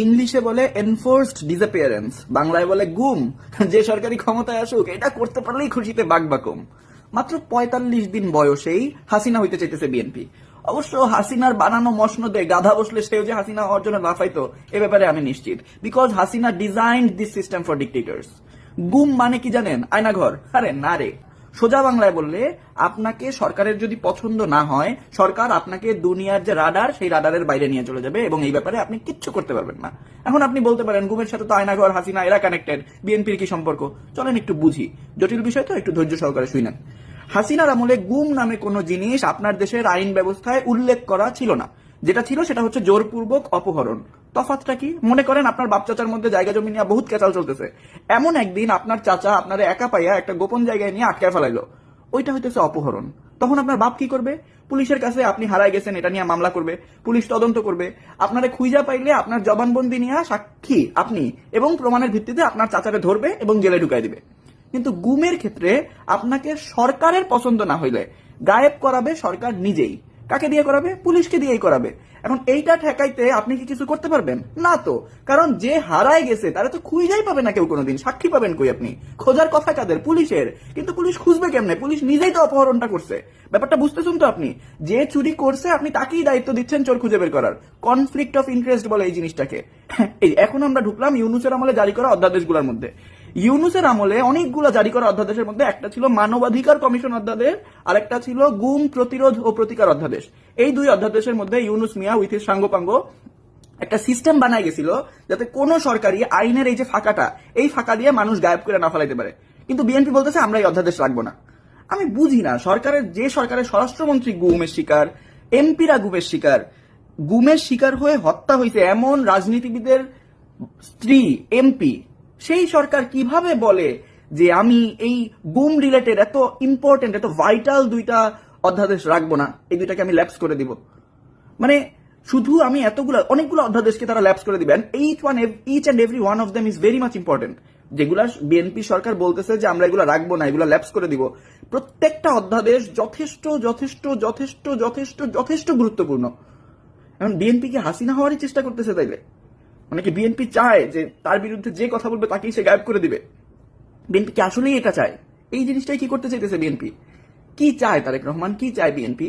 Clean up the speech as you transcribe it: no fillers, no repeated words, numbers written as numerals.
ইংলিশে বলে enforced disappearance, বাংলায় বলে গুম। যে সরকারি ক্ষমতায় আসুক এটা করতে পারলেই খুশিতে বাকবাকম। মাত্র ৪৫ দিন বয়সেই হাসিনা হইতে চাইতেছে বিএনপি। অবশ্য হাসিনার বানানো মসনদে গাধা বসলে সেও যে হাসিনা হওয়ার জন্য লাফাইতো এ ব্যাপারে আমি নিশ্চিত, because Hasina designed this system for dictators. গুম মানে কি জানেন? আয়নাঘর। আরে না রে, সোজা বাংলায় বললে আপনাকে সরকারের যদি পছন্দ না হয়, সরকার আপনাকে দুনিয়ার যে রাডার সেই রাডারের বাইরে নিয়ে চলে যাবে এবং এই ব্যাপারে আপনি কিচ্ছু করতে পারবেন না। এখন আপনি বলতে পারেন গুমের সাথে তো আয়নাঘর, হাসিনা এরা কানেক্টেড, বিএনপির কি সম্পর্ক? চলেন একটু বুঝি, জটিল বিষয় তো, একটু ধৈর্য সহকারে শুনেন। হাসিনার আমলে গুম নামে কোনো জিনিস আপনার দেশের আইন ব্যবস্থায় উল্লেখ করা ছিল না। যেটা ছিল সেটা হচ্ছে জোরপূর্বক অপহরণ। তফাৎটা কি? মনে করেন আপনার বাপ চাচার মধ্যে জায়গা জমি নিয়ে বহুত কেচাল চলতেছে। এমন একদিন আপনার চাচা আপনার একা পাইয়া একটা গোপন জায়গায় নিয়ে আটকায় ফেলাইলো, ওইটা হইতেছে অপহরণ। তখন আপনার বাপ কি করবে? পুলিশের কাছে আপনি হারায় গেছেন এটা নিয়ে মামলা করবে, পুলিশ তদন্ত করবে, আপনারে খুঁজা পাইলে আপনার জবানবন্দি নিয়ে সাক্ষী আপনি এবং প্রমাণের ভিত্তিতে আপনার চাচারে ধরবে এবং জেলে ঢুকাই দিবে। কিন্তু গুমের ক্ষেত্রে আপনাকে সরকারের পছন্দ না হইলে গায়েব করাবে সরকার নিজেই। কাকে দিয়ে করাবে? পুলিশকে দিয়েই করাবে। এখন এইটা ঠেকাইতে আপনি কি কিছু করতে পারবেন? না তো, কারণ যে হারায় গেছে তারা তো খুঁজেই পাবে না কেউ কোনোদিন। সাক্ষী পাবেন কই আপনি? খোঁজার কথা কাদের? পুলিশের। কিন্তু পুলিশ খুঁজবে কেমনে? পুলিশ নিজেই তো অপহরণটা করছে। ব্যাপারটা বুঝতেছেন তো আপনি? যে চুরি করছে আপনি তাকেই দায়িত্ব দিচ্ছেন চোর খুঁজে বের করার। কনফ্লিক্ট অফ ইন্টারেস্ট বলে এই জিনিসটাকে। এই এখন আমরা ঢুকলাম ইউনুসের আমলে জারি করা অধ্যাদেশগুলোর মধ্যে। ইউনুসের আমলে অনেকগুলো জারি করা অধ্যাদেশের মধ্যে একটা ছিল মানবাধিকার কমিশন অধ্যাদেশ, আর একটা ছিল গুম প্রতিরোধ ও প্রতিকার অধ্যাদেশ। এই দুই অধ্যাদেশের মধ্যে ইউনুস মিয়া উইথ হিজ সাঙ্গপাঙ্গ একটা সিস্টেম বানায় গেছিল যাতে কোন সরকারি আইনের এই যে ফাঁকাটা, এই ফাঁকা দিয়ে মানুষ গায়েব করে না ফেলাইতে পারে। কিন্তু বিএনপি বলতেছে আমরা এই অধ্যাদেশ রাখবো না। আমি বুঝি না, সরকারের স্বরাষ্ট্রমন্ত্রী গুমের শিকার, এমপিরা গুমের শিকার, গুমের শিকার হয়ে হত্যা হয়েছে এমন রাজনীতিবিদের স্ত্রী এমপি, সেই সরকার কিভাবে বলে যে আমি এই গুম রিলেটেড এত ইম্পর্টেন্ট এত ভাইটাল দুইটা অধ্যাদেশ রাখবো না, এই দুইটাকে আমি ল্যাপস করে দিব? মানে শুধু আমি অনেকগুলো অধ্যাদেশকে তারা ল্যাপস করে দিবেন। Each and every one of them is very much important. যেগুলা বিএনপি সরকার বলতেছে যে আমরা এগুলো রাখবো না, এগুলো ল্যাপস করে দিব, প্রত্যেকটা অধ্যাদেশ যথেষ্ট যথেষ্ট যথেষ্ট যথেষ্ট যথেষ্ট গুরুত্বপূর্ণ। এখন বিএনপি কি হাসিনা হওয়ারই চেষ্টা করতেছে তাইলে? মানে কি বিএনপি চায় যে তার বিরুদ্ধে যে কথা বলবে তাকেই সে গায়েব করে দিবে? বিএনপি কি আসলেই এটা চায়? এই জিনিসটাই কি করতে চাইতেছে বিএনপি? কি চায় তারেক রহমান? কি চায় বিএনপি?